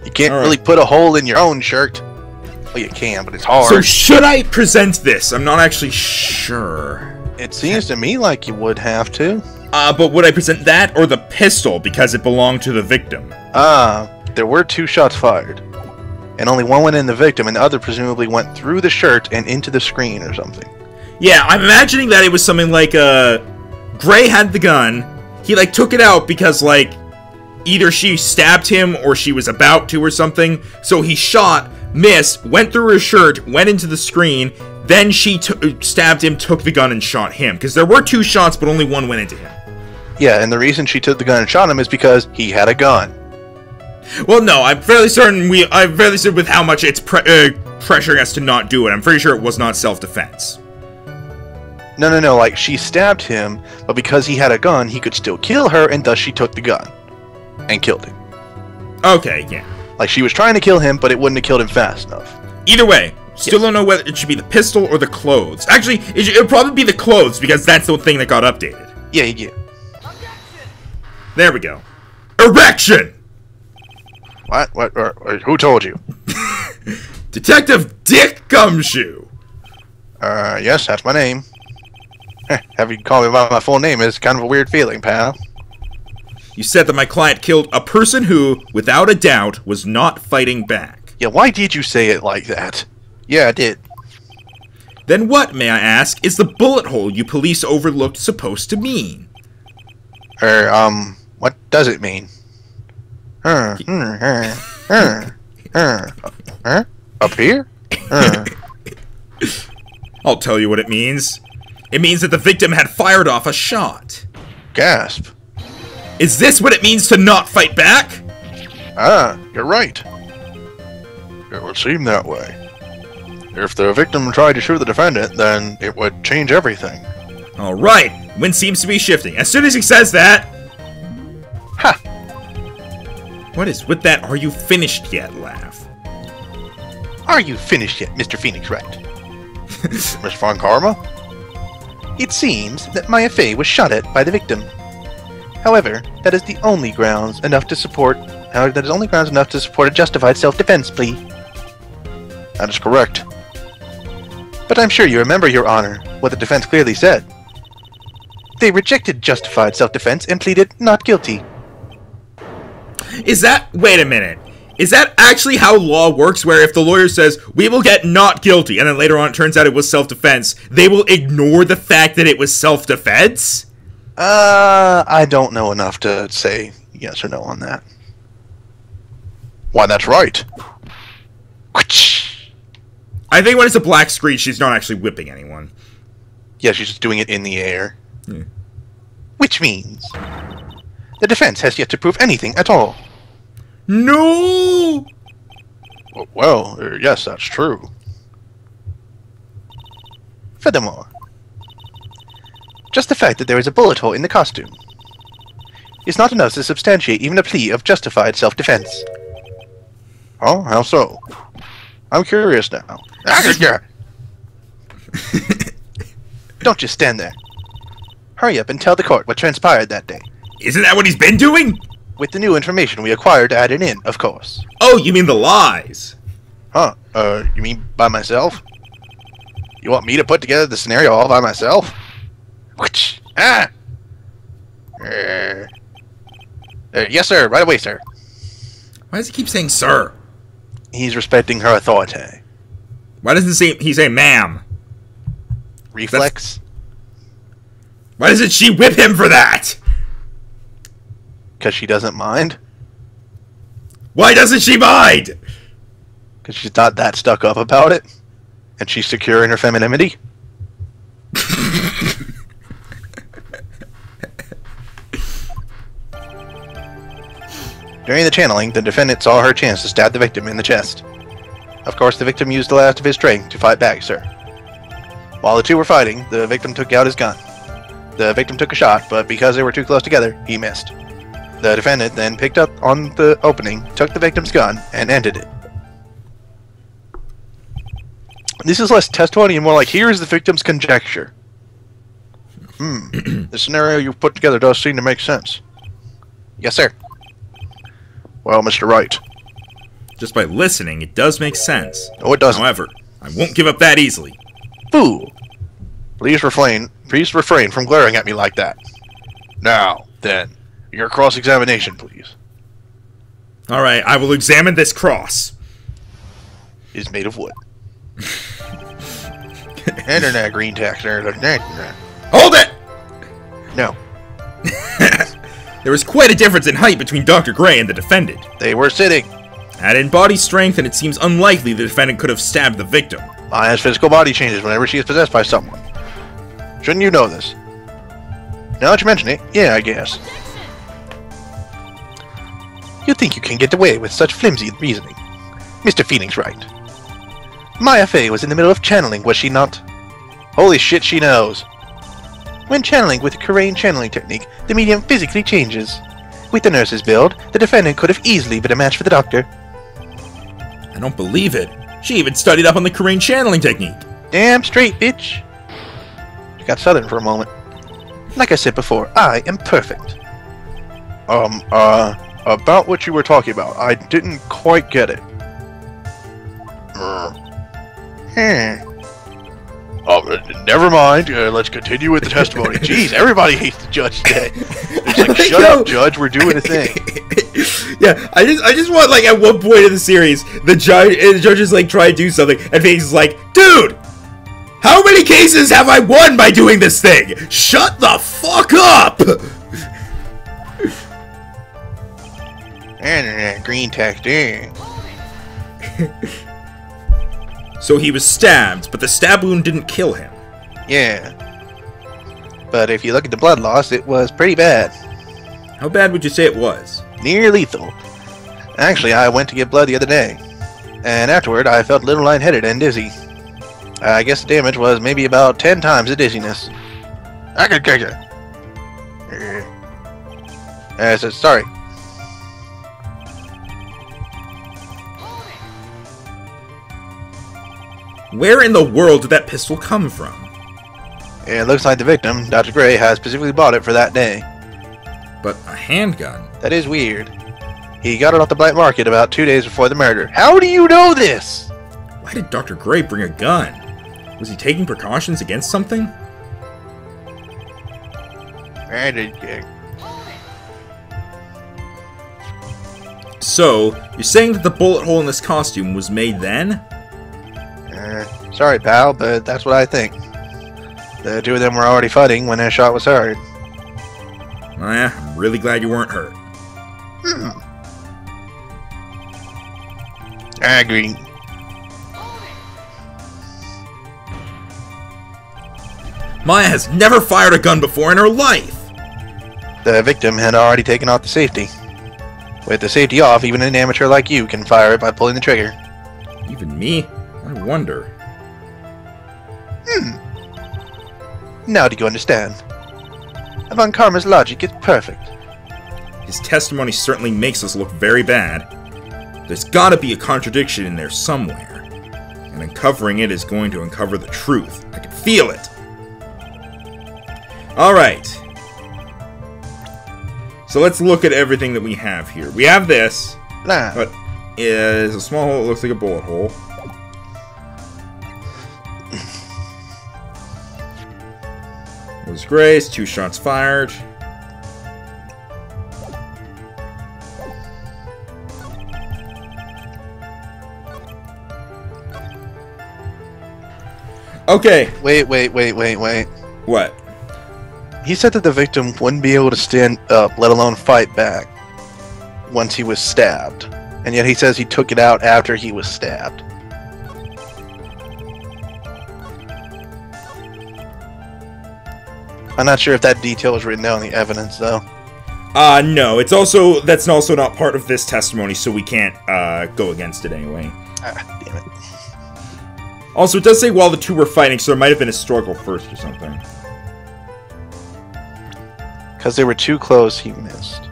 You can't really put a hole in your own shirt. Well, you can, but it's hard. So should I present this? I'm not actually sure. It seems to me like you would have to. But would I present that or the pistol because it belonged to the victim? There were 2 shots fired. And only one went in the victim, and the other presumably went through the shirt and into the screen or something. Yeah, I'm imagining that it was something like, Gray had the gun. He, like, took it out because, like, either she stabbed him or she was about to or something. So he shot, missed, went through her shirt, went into the screen. Then she stabbed him, took the gun, and shot him. Because there were 2 shots, but only one went into him. Yeah, and the reason she took the gun and shot him is because he had a gun. Well, no, I'm fairly certain with how much it's pressuring us to not do it. I'm pretty sure it was not self-defense. No, like, she stabbed him, but because he had a gun, he could still kill her, and thus she took the gun. And killed him. Okay, yeah. Like, she was trying to kill him, but it wouldn't have killed him fast enough. Either way, still don't know whether it should be the pistol or the clothes. Actually, it'll probably be the clothes, because that's the thing that got updated. Yeah. There we go. Erection! What? Who told you? Detective Dick Gumshoe! Yes, that's my name. Having you call me by my full name is kind of a weird feeling, pal. You said that my client killed a person who, without a doubt, was not fighting back. Yeah, why did you say it like that? Yeah, I did. Then what, may I ask, is the bullet hole you police overlooked supposed to mean? What does it mean? Up here? I'll tell you what it means. It means that the victim had fired off a shot. Gasp. Is this what it means to not fight back? You're right. It would seem that way. If the victim tried to shoot the defendant, then it would change everything. Alright, wind seems to be shifting. As soon as he says that... Ha! What is with that "are you finished yet" laugh? Are you finished yet, Mr. Phoenix Wright? Miss Von Karma? It seems that my affair was shot at by the victim. However, that is only grounds enough to support a justified self-defense plea. That is correct. But I'm sure you remember, Your Honor, what the defense clearly said. They rejected justified self-defense and pleaded not guilty. Is that... wait a minute. Is that actually how law works, where if the lawyer says, we will get not guilty, and then later on it turns out it was self-defense, they will ignore the fact that it was self-defense? I don't know enough to say yes or no on that. Why, that's right. I think when it's a black screen, she's not actually whipping anyone. Yeah, she's just doing it in the air. Yeah. Which means the defense has yet to prove anything at all. No! Well, yes, that's true. Furthermore, just the fact that there is a bullet hole in the costume is not enough to substantiate even a plea of justified self-defense. Oh, how so? I'm curious now. Don't just stand there. Hurry up and tell the court what transpired that day. Isn't that what he's been doing? With the new information we acquired added in, of course. Oh, you mean the lies? Huh, you mean by myself? You want me to put together the scenario all by myself? Which? Ah! Yes, sir, right away, sir. Why does he keep saying sir? He's respecting her authority. Why doesn't he say ma'am? Reflex? Why doesn't she whip him for that? Because she doesn't mind? Why doesn't she mind? Because she's not that stuck up about it? And she's secure in her femininity? During the channeling, the defendant saw her chance to stab the victim in the chest. Of course, the victim used the last of his strength to fight back, sir. While the two were fighting, the victim took out his gun. The victim took a shot, but because they were too close together, he missed. The defendant then picked up on the opening, took the victim's gun, and ended it. This is less testimony and more like, here is the victim's conjecture. The scenario you've put together does seem to make sense. Yes, sir. Well, Mr. Wright, Just by listening, it does make sense. No, it doesn't. However, I won't give up that easily. Fool! Please refrain from glaring at me like that. Now, then, your cross-examination, please. Alright, I will examine this cross. Is made of wood. Internet green text. Hold it! No. There was quite a difference in height between Dr. Gray and the defendant. They were sitting. Add in body strength, and it seems unlikely the defendant could have stabbed the victim. Maya's physical body changes whenever she is possessed by someone. Shouldn't you know this? Now that you mention it, yeah, I guess. You think you can get away with such flimsy reasoning? Mr. Phoenix Wright. Maya Fey was in the middle of channeling, was she not? Holy shit, she knows. When channeling with the Karain channeling technique, the medium physically changes. With the nurse's build, the defendant could have easily been a match for the doctor. I don't believe it. She even studied up on the Karain channeling technique. Damn straight, bitch. She got southern for a moment. Like I said before, I am perfect. About what you were talking about, I didn't quite get it. Never mind. Let's continue with the testimony. Jeez, everybody hates the judge today. It's like, shut up, judge. We're doing a thing. Yeah, I just want, like, at one point in the series, the judge is like trying to do something, and Phoenix is like, dude, how many cases have I won by doing this thing? Shut the fuck up! Green text in. So he was stabbed, but the stab wound didn't kill him. Yeah. But if you look at the blood loss, it was pretty bad. How bad would you say it was? Near lethal. Actually, I went to get blood the other day. And afterward, I felt a little lightheaded and dizzy. I guess the damage was maybe about 10 times the dizziness. I could kick it. So sorry. Where in the world did that pistol come from? It looks like the victim, Dr. Gray, has specifically bought it for that day. But a handgun? That is weird. He got it off the black market about 2 days before the murder. How do you know this? Why did Dr. Gray bring a gun? Was he taking precautions against something? So, you're saying that the bullet hole in this costume was made then? Sorry, pal, but that's what I think. The two of them were already fighting when their shot was heard. Oh yeah, I'm really glad you weren't hurt. I agree. Maya has never fired a gun before in her life! The victim had already taken off the safety. With the safety off, even an amateur like you can fire it by pulling the trigger. Even me? I wonder. Now do you understand? Von Karma's logic is perfect. His testimony certainly makes us look very bad. There's gotta be a contradiction in there somewhere. And uncovering it is going to uncover the truth. I can feel it! Alright. So let's look at everything that we have here. We have this. But is a small hole that looks like a bullet hole. Was Grace, 2 shots fired. Okay. Wait. What? He said that the victim wouldn't be able to stand up, let alone fight back, once he was stabbed. And yet he says he took it out after he was stabbed. I'm not sure if that detail is written down in the evidence, though. No. That's also not part of this testimony, so we can't go against it anyway. Ah, damn it. Also, it does say while the two were fighting, so there might have been a struggle first or something. Because they were too close, he missed.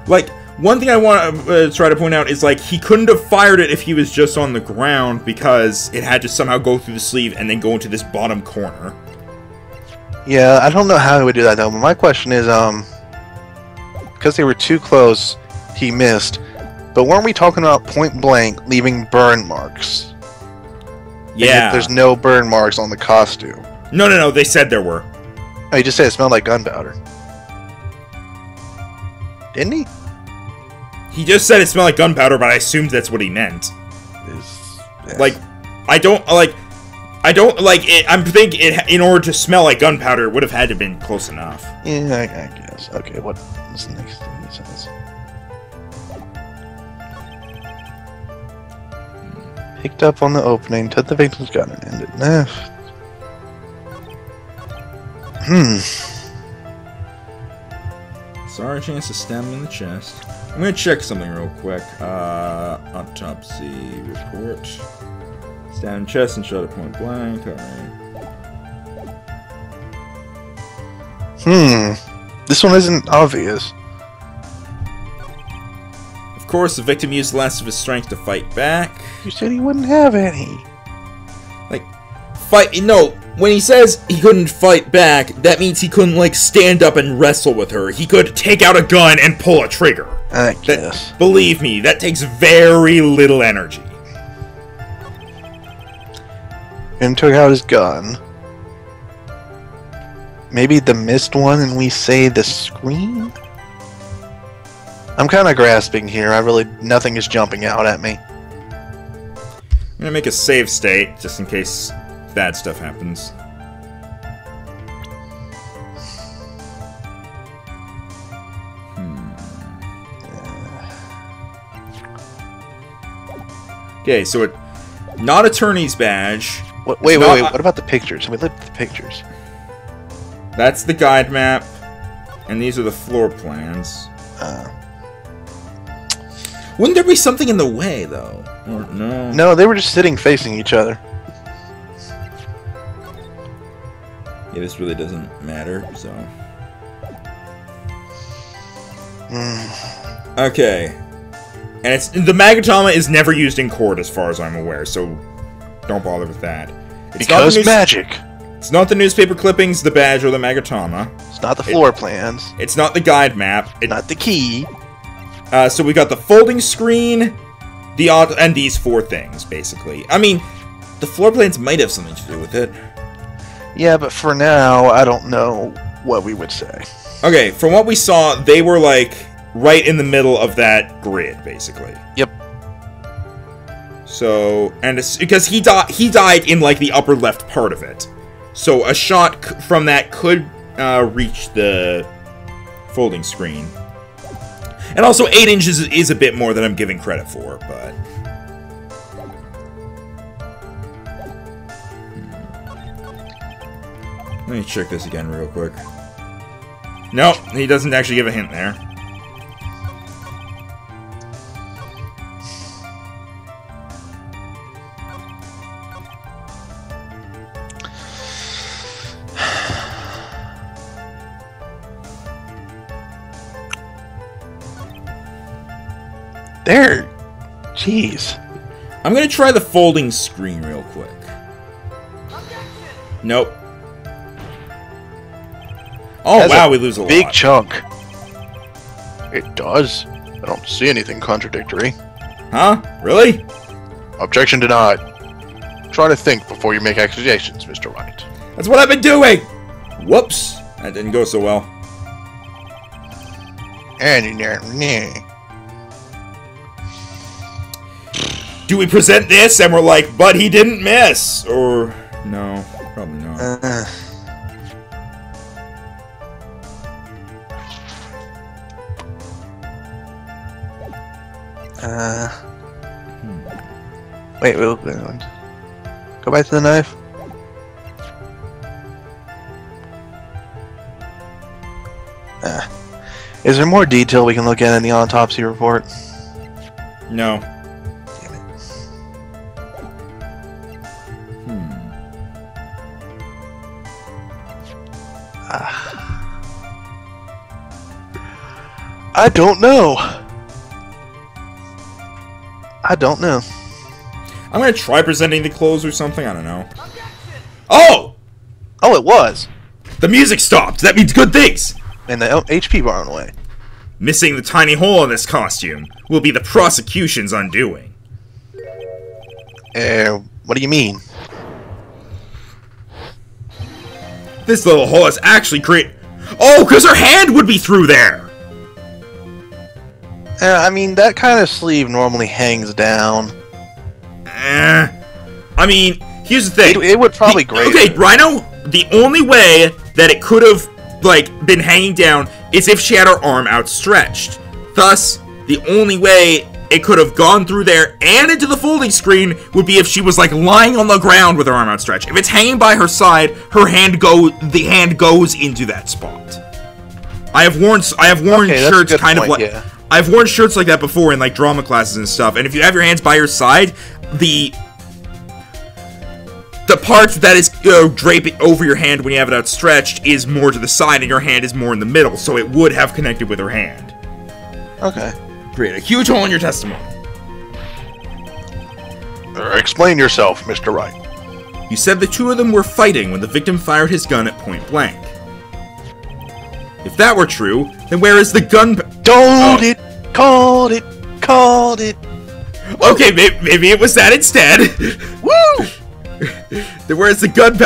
Like, one thing I want to try to point out is, like, he couldn't have fired it if he was just on the ground, because it had to somehow go through the sleeve and then go into this bottom corner. Yeah, I don't know how he would do that, though, but my question is, because they were too close, he missed. But weren't we talking about point blank leaving burn marks? Yeah. There's no burn marks on the costume. No. They said there were. Oh, he just said it smelled like gunpowder. Didn't he? He just said it smelled like gunpowder, but I assumed that's what he meant. Yeah. Like, I don't like it. I'm thinking it, in order to smell like gunpowder, it would have had to have been close enough. Yeah, I guess. Okay, what's the next thing he says? Picked up on the opening, took the victim's gun and ended. Sorry, chance to stab him in the chest. I'm gonna check something real quick. Autopsy report. Stab in chest and shot at point blank. Alright. This one isn't obvious. Of course, the victim used the last of his strength to fight back. You said he wouldn't have any. Like, fight. No, when he says he couldn't fight back, that means he couldn't, like, stand up and wrestle with her. He could take out a gun and pull a trigger. I guess. Believe me, that takes very little energy. And took out his gun. Maybe the missed one and we say the screen? I'm kind of grasping here. Nothing is jumping out at me. I'm gonna make a save state, just in case bad stuff happens. Okay, so not attorney's badge. Wait. What about the pictures? We looked at the pictures. That's the guide map, and these are the floor plans. Wouldn't there be something in the way, though? Or no? No, they were just sitting facing each other. Yeah, this really doesn't matter, so... Okay. And the Magatama is never used in court, as far as I'm aware, so don't bother with that. Because magic! It's not the newspaper clippings, the badge, or the Magatama. It's not the floor plans. It's not the guide map. It's not the key. So we got the folding screen, and these four things, basically. I mean, the floor plans might have something to do with it. Yeah, but for now, I don't know what we would say. Okay, from what we saw, they were, like, right in the middle of that grid, basically. Yep. So, and it's because he died in, like, the upper left part of it. So a shot from that could reach the folding screen. And also, 8 inches is a bit more than I'm giving credit for, but... Let me check this again real quick. Nope, he doesn't actually give a hint there. There. Jeez. I'm gonna try the folding screen real quick. Nope. Oh wow, we lose a big lot. chunk. It does. I don't see anything contradictory. Huh? Really? Objection denied. Try to think before you make accusations, Mr. Wright. That's what I've been doing! Whoops. That didn't go so well. Do we present this and we're like, but he didn't miss? Or, no, probably not. Wait, go back to the knife. Is there more detail we can look at in the autopsy report? No. Damn it. I don't know. I don't know. I'm gonna try presenting the clothes or something, I don't know. Oh! Oh, it was! The music stopped! That means good things! And the HP bar went away. Missing the tiny hole in this costume will be the prosecution's undoing. What do you mean? This little hole is actually great. Oh, because her hand would be through there! I mean, that kind of sleeve normally hangs down. I mean, here's the thing. It would probably grate. Okay, Rhino, the only way that it could have, like, been hanging down is if she had her arm outstretched. Thus, the only way it could have gone through there and into the folding screen would be if she was, like, lying on the ground with her arm outstretched. If it's hanging by her side, the hand goes into that spot. I have worn shirts kind of like... Yeah. I've worn shirts like that before in, like, drama classes and stuff, and if you have your hands by your side, the part that is draping over your hand when you have it outstretched is more to the side, and your hand is more in the middle, so it would have connected with her hand. Okay. Create a huge hole in your testimony. Explain yourself, Mr. Wright. You said the two of them were fighting when the victim fired his gun at point blank. If that were true, then where is the gun? Called it. Okay, maybe it was that instead. Woo! Then where's the gun?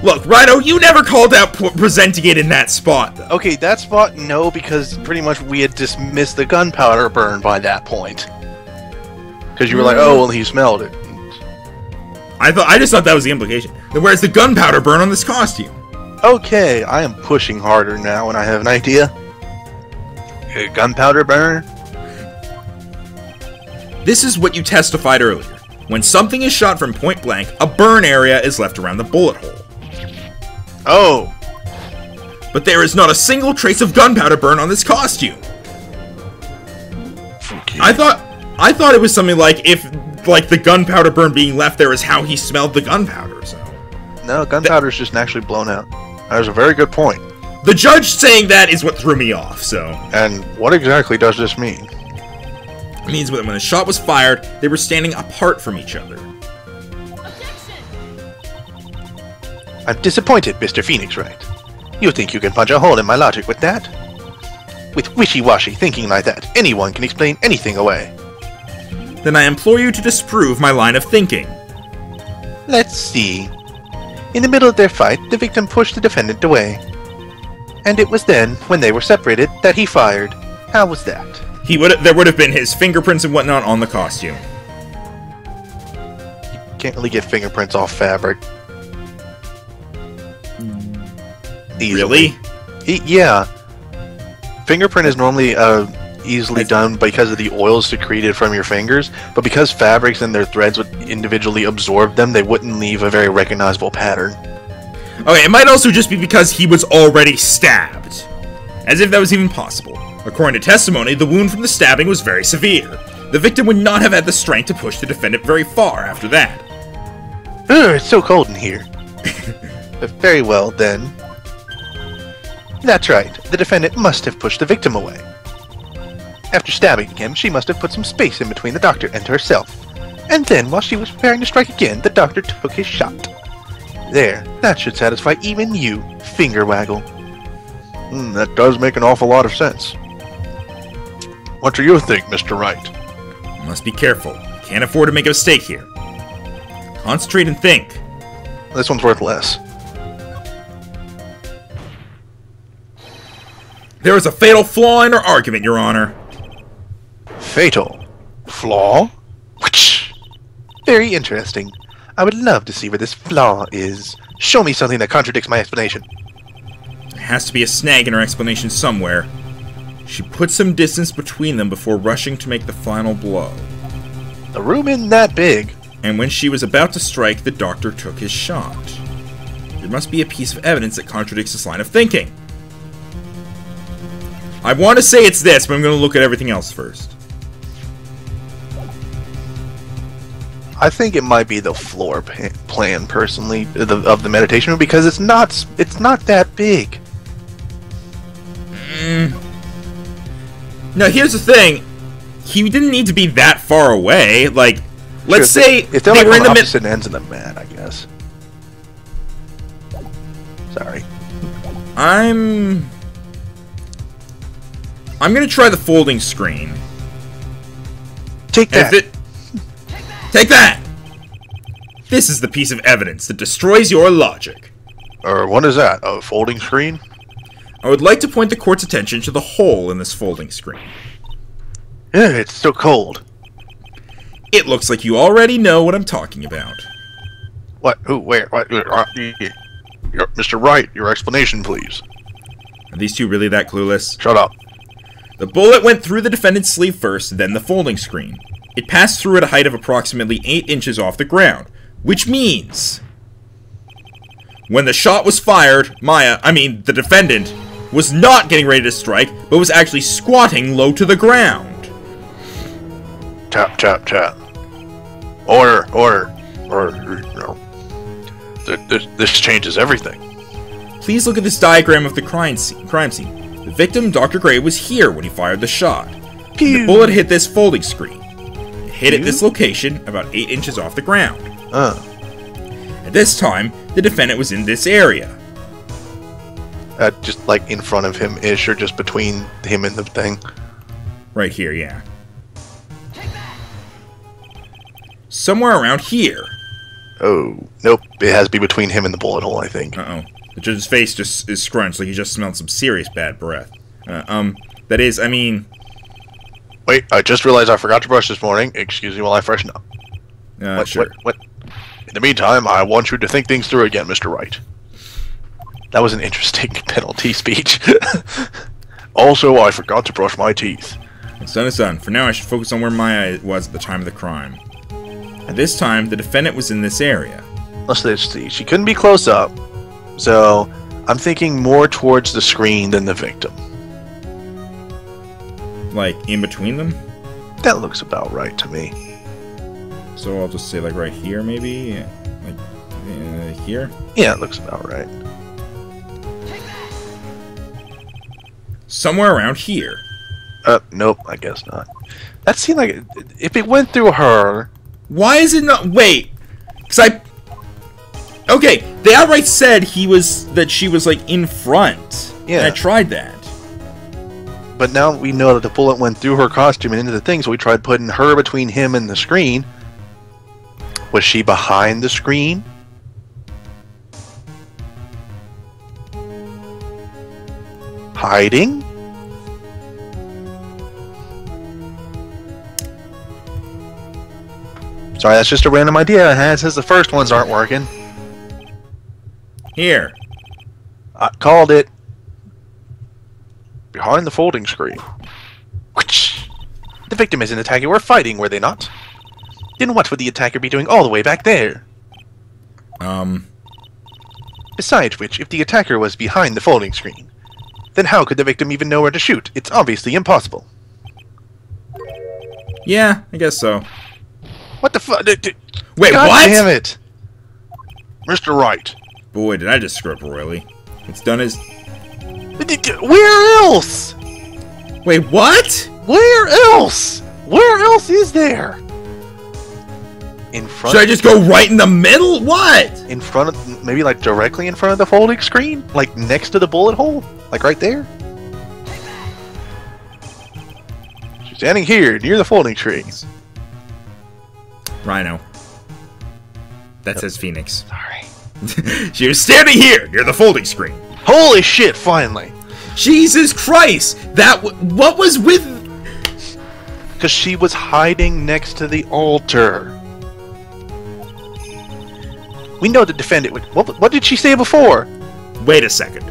Look, Rhino, you never called out presenting it in that spot, though. Okay, that spot, no, because pretty much we had dismissed the gunpowder burn by that point. Because you were like, oh, well, he smelled it. I just thought that was the implication. Then where's the gunpowder burn on this costume? Okay, I am pushing harder now when I have an idea. A gunpowder burn? This is what you testified earlier. When something is shot from point blank, a burn area is left around the bullet hole. Oh. But there is not a single trace of gunpowder burn on this costume. Okay. I thought it was something like the gunpowder burn being left there is how he smelled the gunpowder, so. No, gunpowder's just naturally blown out. That was a very good point. The judge saying that is what threw me off, so. And what exactly does this mean? It means that when the shot was fired, they were standing apart from each other. I'm disappointed, Mr. Phoenix Wright. You think you can punch a hole in my logic with that? With wishy-washy thinking like that, anyone can explain anything away. Then I implore you to disprove my line of thinking. Let's see. In the middle of their fight, the victim pushed the defendant away. And it was then, when they were separated, that he fired. How was that? There would have been his fingerprints and whatnot on the costume. You can't really get fingerprints off fabric. Easily? Really? Yeah. Fingerprint is normally easily done because of the oils secreted from your fingers, but because fabrics and their threads would individually absorb them, they wouldn't leave a very recognizable pattern. Okay, it might also just be because he was already stabbed. As if that was even possible. According to testimony, the wound from the stabbing was very severe. The victim would not have had the strength to push the defendant very far after that. Ugh, it's so cold in here. Very well, then. That's right, the defendant must have pushed the victim away. After stabbing him, she must have put some space in between the doctor and herself. And then, while she was preparing to strike again, the doctor took his shot. There, that should satisfy even you, finger waggle. That does make an awful lot of sense. What do you think, Mr. Wright? You must be careful. You can't afford to make a mistake here. Concentrate and think. This one's worth less. There is a fatal flaw in our argument, Your Honor. Fatal? Flaw? Very interesting. I would love to see where this flaw is. Show me something that contradicts my explanation. There has to be a snag in her explanation somewhere. She put some distance between them before rushing to make the final blow. The room isn't that big. And when she was about to strike, the doctor took his shot. There must be a piece of evidence that contradicts this line of thinking. I want to say it's this, but I'm going to look at everything else first. I think it might be the floor plan, personally, of the meditation room, because it's not that big. Now, here's the thing. He didn't need to be that far away. Like, let's say if they're like on the opposite ends of the mat, I guess. Sorry. I'm gonna try the folding screen. Take that! Take that! This is the piece of evidence that destroys your logic. What is that? A folding screen? I would like to point the court's attention to the hole in this folding screen. Yeah, it's still cold. It looks like you already know what I'm talking about. What? Who? Where? What? Mr. Wright, your explanation, please. Are these two really that clueless? Shut up. The bullet went through the defendant's sleeve first, then the folding screen. It passed through at a height of approximately 8 inches off the ground, which means when the shot was fired, the defendant, was not getting ready to strike, but was actually squatting low to the ground. Tap, tap, tap. Order. No. This changes everything. Please look at this diagram of the crime scene. The victim, Dr. Gray, was here when he fired the shot. The bullet hit this folding screen. It hit at this location, about 8 inches off the ground. At this time, the defendant was in this area. Just like in front of him-ish, or just between him and the thing? Right here, yeah. Somewhere around here. Oh, nope. It has to be between him and the bullet hole, I think. Uh-oh. The judge's face just is scrunched like he just smelled some serious bad breath. That is, Wait, I just realized I forgot to brush this morning. Excuse me while I freshen up. Sure. What? In the meantime, I want you to think things through again, Mr. Wright. That was an interesting penalty speech. Also, I forgot to brush my teeth. It's done, it's done. For now, I should focus on where my eye was at the time of the crime. At this time, the defendant was in this area. Let's see. She couldn't be close up, so I'm thinking more towards the screen than the victim. Like, in between them? That looks about right to me. So I'll just say, like, right here, maybe? Like, here? Yeah, it looks about right. Somewhere around here. Nope, I guess not. That seemed like if it went through her... Why is it not... Wait! Because okay, they outright said that she was, like, in front. Yeah. And I tried that. But now we know that the bullet went through her costume and into the thing, so we tried putting her between him and the screen. Was she behind the screen? Hiding? Sorry, that's just a random idea. It says the first ones aren't working. Here. I called it. Behind the folding screen. The victim is an attacker. We're fighting, were they not? Then what would the attacker be doing all the way back there? Besides which, if the attacker was behind the folding screen, then how could the victim even know where to shoot? It's obviously impossible. Yeah, I guess so. What the fuck? Wait, God what? Damn it. Mr. Wright. Boy, did I just screw up royally. It's done as... Where else? Wait, what? Where else? Where else is there? In front? Should I just go right in the middle? What? In front of... Maybe like directly in front of the folding screen? Like next to the bullet hole? Like right there? She's standing here, near the folding screen. Rhino. That says Phoenix. Sorry. She was standing here, near the folding screen. Holy shit, finally! Jesus Christ! What was with... Because she was hiding next to the altar. We know the defendant would... What did she say before? Wait a second.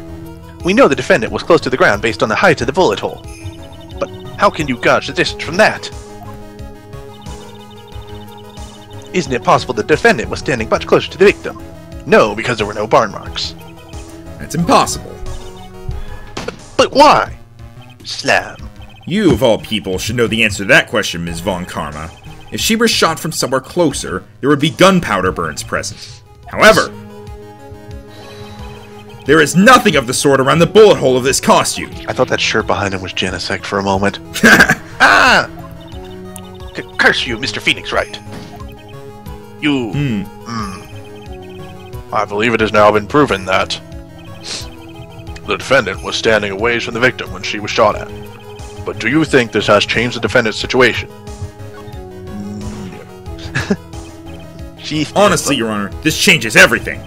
We know the defendant was close to the ground based on the height of the bullet hole. But how can you gauge the distance from that? Isn't it possible the defendant was standing much closer to the victim? No, because there were no barn marks. That's impossible. But why? Slam. You, of all people, should know the answer to that question, Ms. Von Karma. If she were shot from somewhere closer, there would be gunpowder burns present. However, there is nothing of the sort around the bullet hole of this costume. I thought that shirt behind him was Genesect for a moment. Ah! Curse you, Mr. Phoenix Wright. You... I believe it has now been proven that the defendant was standing a ways from the victim when she was shot at. But do you think this has changed the defendant's situation? Honestly, Your Honor, this changes everything.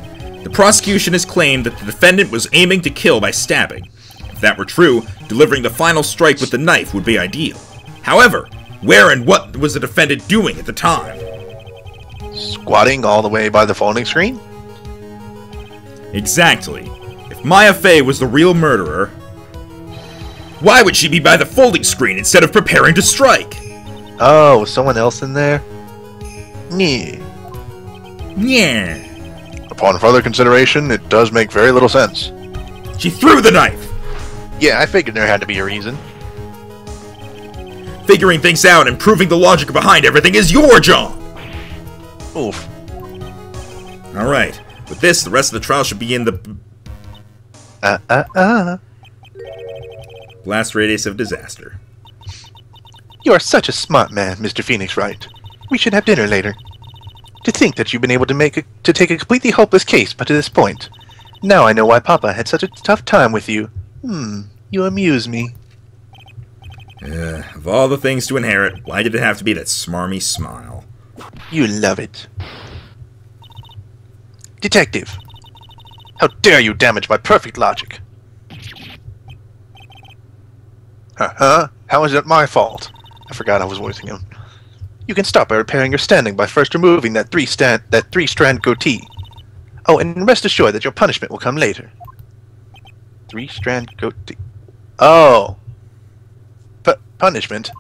The prosecution has claimed that the defendant was aiming to kill by stabbing. If that were true, delivering the final strike with the knife would be ideal. However, where and what was the defendant doing at the time? Squatting all the way by the folding screen? Exactly. If Maya Fey was the real murderer, why would she be by the folding screen instead of preparing to strike? Oh, was someone else in there? Nee. Yeah. Upon further consideration, it does make very little sense. She threw the knife! Yeah, I figured there had to be a reason. Figuring things out and proving the logic behind everything is your job! Oof. Alright, with this, the rest of the trial should be in the... blast radius of disaster. You are such a smart man, Mr. Phoenix Wright. We should have dinner later. To think that you've been able to take a completely hopeless case but to this point. Now I know why Papa had such a tough time with you. You amuse me. Of all the things to inherit, why did it have to be that smarmy smile? You love it. Detective, how dare you damage my perfect logic? Huh? How is it my fault? I forgot I was voicing him. You can stop by repairing your standing by first removing that three-strand goatee. Oh, and rest assured that your punishment will come later. Three-strand goatee. Oh. Punishment?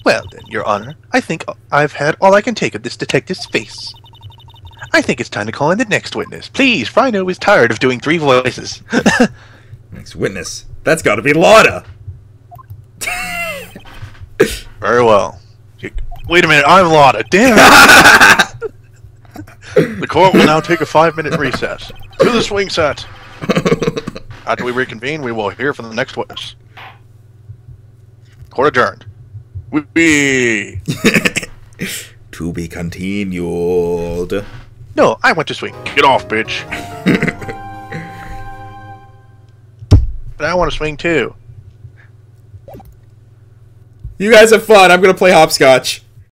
Well then, Your Honor, I think I've had all I can take of this detective's face. I think it's time to call in the next witness. Please, Frino is tired of doing 3 voices. Next witness? That's gotta be Lauda! Very well. Wait a minute, I'm Lauda. Damn it! The court will now take a 5-minute recess. To the swing set. After we reconvene, we will hear from the next witness. Court adjourned. Whoopee! To be continued. No, I want to swing. Get off, bitch. But I want to swing too. You guys have fun. I'm gonna play hopscotch.